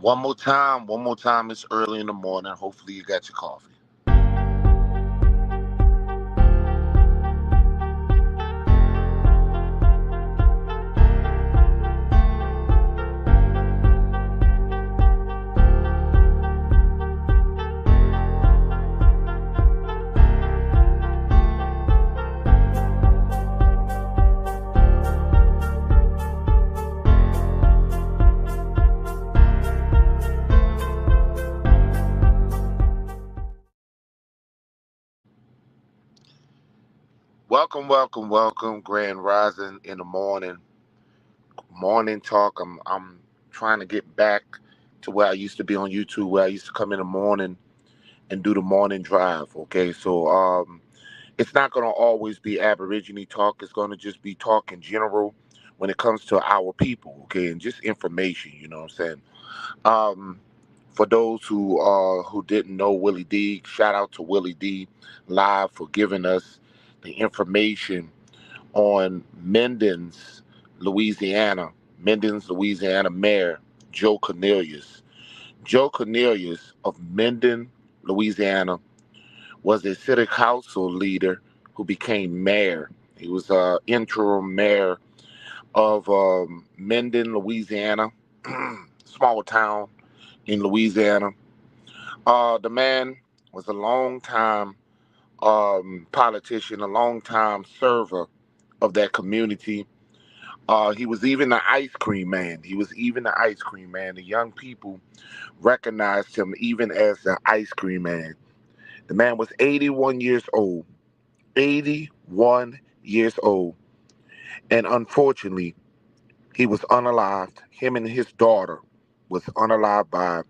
One more time. It's early in the morning. Hopefully you got your coffee. Welcome. Grand Rising in the morning. Morning talk. I'm trying to get back to where I used to be on YouTube, where I used to come in the morning and do the morning drive. Okay, so it's not gonna always be Aborigine talk. It's gonna just be talk in general when it comes to our people. Okay, and just information. You know what I'm saying? Um, for those who didn't know Willie D, shout out to Willie D Live for giving us the information on Minden's Louisiana Mayor Joe Cornelius. Joe Cornelius of Minden, Louisiana, was a city council leader who became mayor. He was interim mayor of Minden, Louisiana, small town in Louisiana. The man was a long time politician, a long time server of that community. He was even the ice cream man. The young people recognized him even as the ice cream man. The man was 81 years old. 81 years old. And unfortunately, he was unalived. Him and his daughter was unalived by,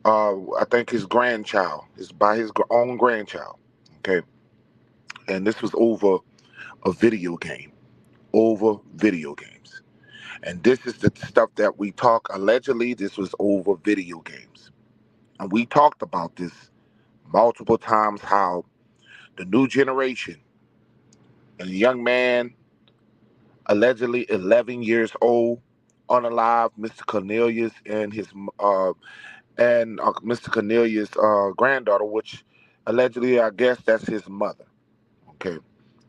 I think, his grandchild. It's by his own grandchild. Okay. And this was over a video game. Over video games. And this is the stuff that we talk. Allegedly, this was over video games. And we talked about this multiple times, how the new generation and a young man, allegedly 11 years old, unalive, Mr. Cornelius and his Mr. Cornelius' granddaughter, which allegedly, I guess that's his mother. Okay,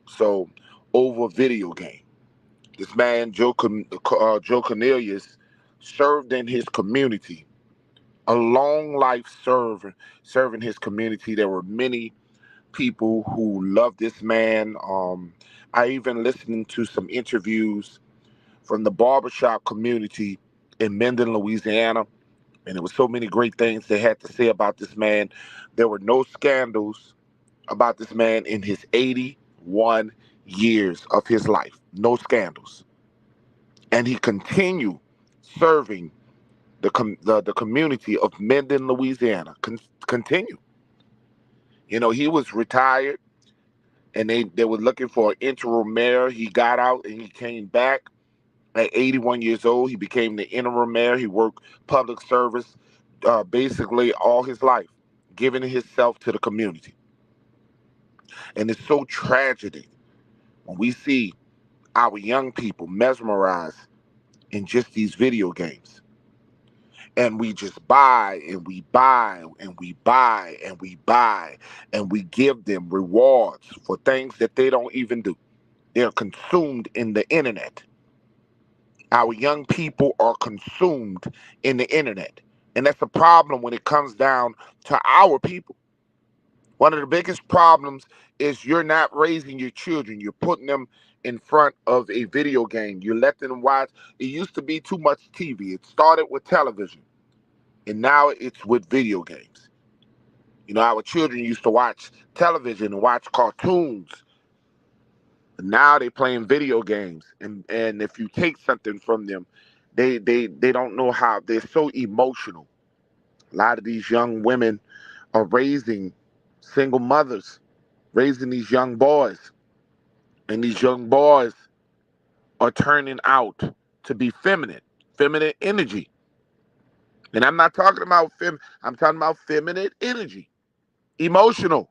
so over video game. This man, Joe Cornelius, served in his community, a long life serving his community. There were many people who loved this man. I even listened to some interviews from the barbershop community in Minden, Louisiana, and there were so many great things they had to say about this man. There were no scandals about this man in his 81 years of his life. No scandals. And he continued serving the community of Minden, Louisiana. Continue. You know, he was retired, and they were looking for an interim mayor. He got out and he came back at 81 years old. He became the interim mayor. He worked public service basically all his life, giving himself to the community. And it's so tragic when we see our young people mesmerized in just these video games. And we just buy and we buy and we buy and we buy and we give them rewards for things that they don't even do. They're consumed in the internet. Our young people are consumed in the internet. And that's a problem when it comes down to our people. One of the biggest problems is you're not raising your children. You're putting them in front of a video game. You let them watch. It used to be too much TV. It started with television, and now it's with video games. You know, our children used to watch television and watch cartoons. And now they're playing video games. And if you take something from them, they don't know how. They're so emotional. A lot of these young women are raising single mothers, raising these young boys. And these young boys are turning out to be feminine energy. And I'm not talking about I'm talking about feminine energy, emotional.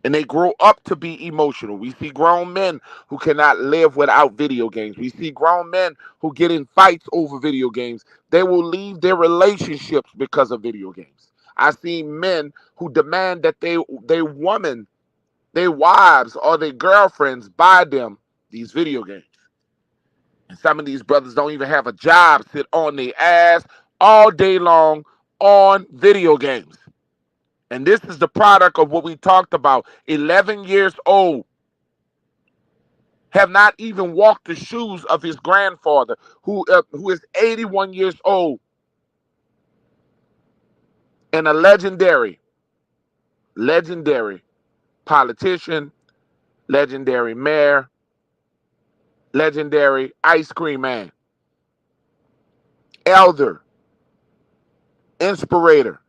And they grow up to be emotional. We see grown men who cannot live without video games. We see grown men who get in fights over video games. They will leave their relationships because of video games. I see men who demand that they woman, their wives or their girlfriends buy them these video games. And some of these brothers don't even have a job, sit on their ass all day long on video games. And this is the product of what we talked about. 11 years old, have not even walked the shoes of his grandfather, who is 81 years old, and a legendary politician, legendary mayor, legendary ice cream man, elder, inspirator,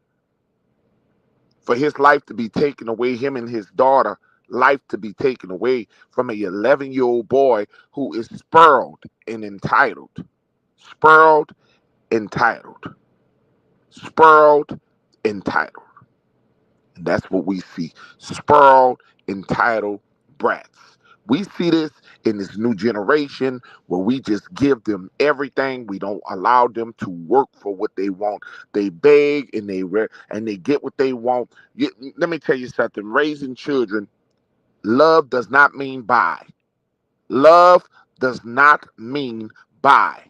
for his life to be taken away, him and his daughter life to be taken away from a 11-year-old boy who is spurled, entitled, spurled, entitled. And that's what we see. Spurled, entitled brats. We see this in this new generation where we just give them everything. We don't allow them to work for what they want. They beg and they get what they want. Let me tell you something. Raising children, love does not mean buy. Love does not mean buy.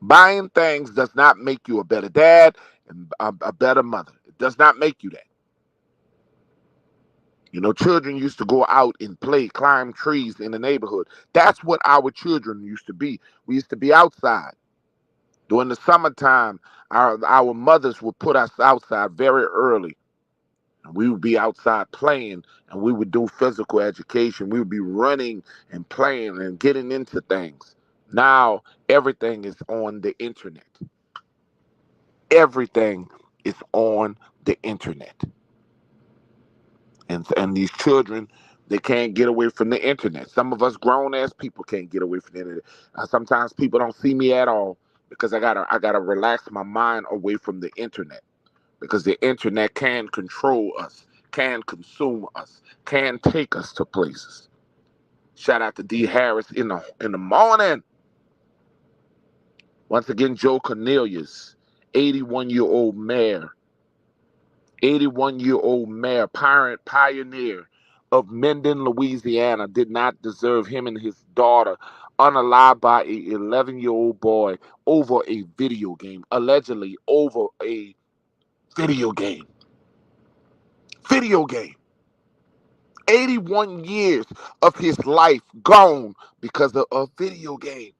Buying things does not make you a better dad and a better mother. It does not make you that. You know, children used to go out and play, climb trees in the neighborhood. That's what our children used to be. We used to be outside. During the summertime, our mothers would put us outside very early. And we would be outside playing, and we would do physical education. We would be running and playing and getting into things. Now, everything is on the internet. Everything is on the internet. And these children, they can't get away from the internet. Some of us grown ass people can't get away from the internet. Sometimes people don't see me at all because I gotta relax my mind away from the internet, because the internet can control us, can consume us, can take us to places. Shout out to D Harris in the morning. Once again, Joe Cornelius, 81-year-old mayor 81-year-old mayor, pioneer of Minden, Louisiana, did not deserve him and his daughter unalived by a 11-year-old boy over a video game, allegedly over a video game. Video game. 81 years of his life gone because of a video game.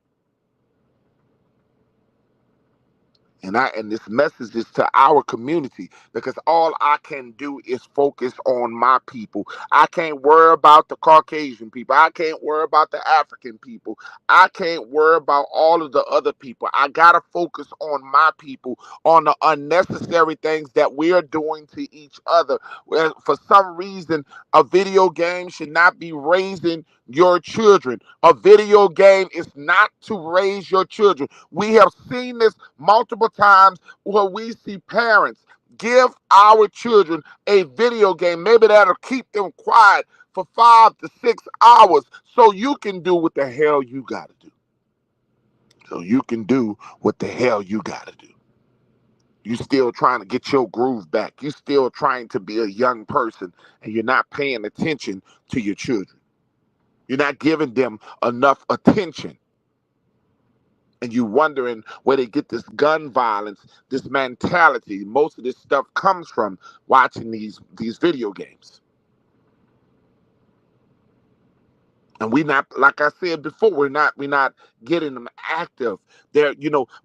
And this message is to our community, because all I can do is focus on my people. I can't worry about the Caucasian people. I can't worry about the African people. I can't worry about all of the other people. I gotta focus on my people, on the unnecessary things that we are doing to each other. Where for some reason a video game should not be raising your children. A video game is not to raise your children. We have seen this multiple times where we see parents give our children a video game. Maybe that'll keep them quiet for 5 to 6 hours so you can do what the hell you gotta do. So you can do what the hell you gotta do. You still trying to get your groove back. You still trying to be a young person, and you're not paying attention to your children. You're not giving them enough attention. And you wondering where they get this gun violence, this mentality. Most of this stuff comes from watching these video games. And we not, like I said before, we're not getting them active. There,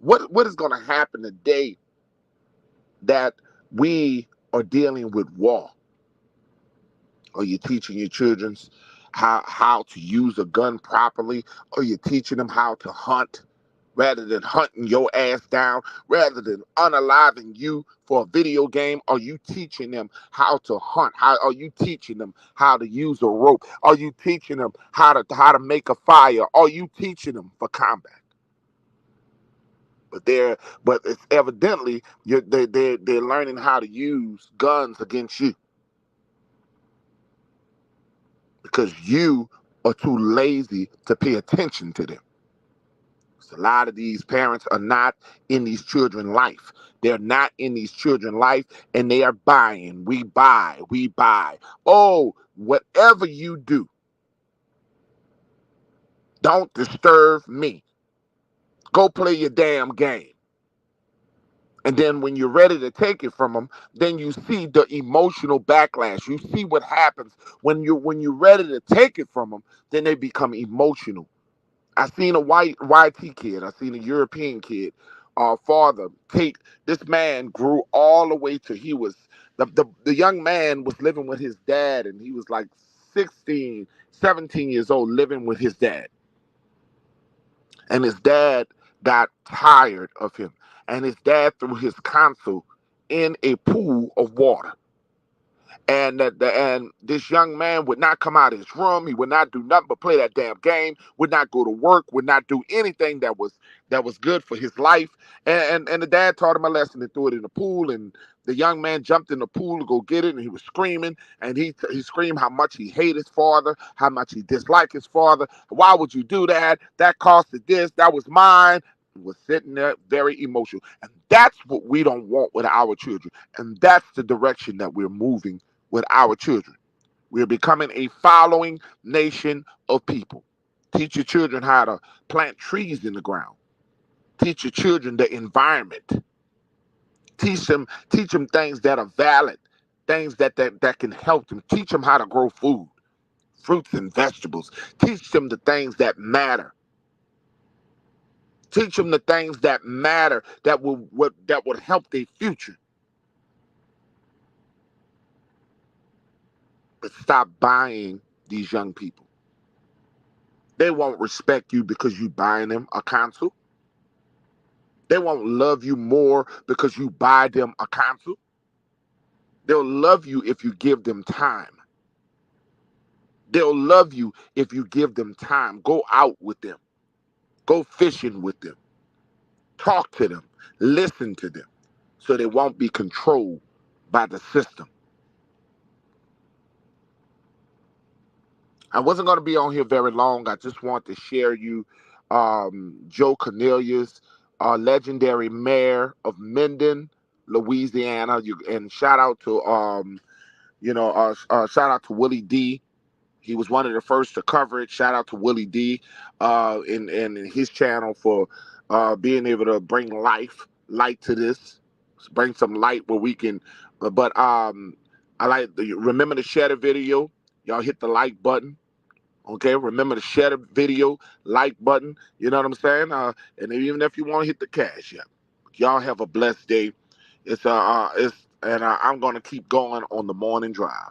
what is gonna happen today that we are dealing with war? Are you teaching your children how to use a gun properly? Are you teaching them how to hunt rather than hunting your ass down, rather than unaliving you for a video game? Are you teaching them how to hunt? How are you teaching them how to use a rope? Are you teaching them how to make a fire? Are you teaching them for combat? But it's evidently they're learning how to use guns against you. because you are too lazy to pay attention to them. So a lot of these parents are not in these children's life. They're not in these children's life, and they are buying. We buy. We buy. Oh, whatever you do, don't disturb me. Go play your damn game. And then when you're ready to take it from them, then you see the emotional backlash. You see what happens when you're ready to take it from them. Then they become emotional. I seen a white YT kid. I seen a European kid. Father take this man grew all the way to he was the young man was living with his dad, and he was like 16, 17 years old living with his dad. And his dad got tired of him, and his dad threw his console in a pool of water. And this young man would not come out of his room. He would not do nothing but play that damn game. Would not go to work. Would not do anything that was good for his life. And the dad taught him a lesson and threw it in the pool. And the young man jumped in the pool to go get it, and he was screaming. And he screamed how much he hated his father, how much he disliked his father. Why would you do that? That costed this. That was mine. He was sitting there very emotional. And that's what we don't want with our children. And that's the direction that we're moving with our children. We're becoming a following nation of people. Teach your children how to plant trees in the ground. Teach your children the environment. Teach them things that are valid, things that can help them. Teach them how to grow food, fruits and vegetables. Teach them the things that matter. Teach them the things that matter that would help their future. But stop buying these young people. They won't respect you because you buying them a console. They won't love you more because you buy them a console. They'll love you if you give them time. They'll love you if you give them time. Go out with them. Go fishing with them. Talk to them. Listen to them so they won't be controlled by the system. I wasn't going to be on here very long. I just want to share you Joe Cornelius, legendary mayor of Minden, Louisiana. And shout out to shout out to Willie D. He was one of the first to cover it. Shout out to Willie D. In his channel for being able to bring light to this, bring some light where we can. But I remember to share the video. Y'all hit the like button. Okay, remember to share the video, like button. You know what I'm saying? And even if you want to hit the cash, yeah. Y'all have a blessed day. It's I'm gonna keep going on the morning drive.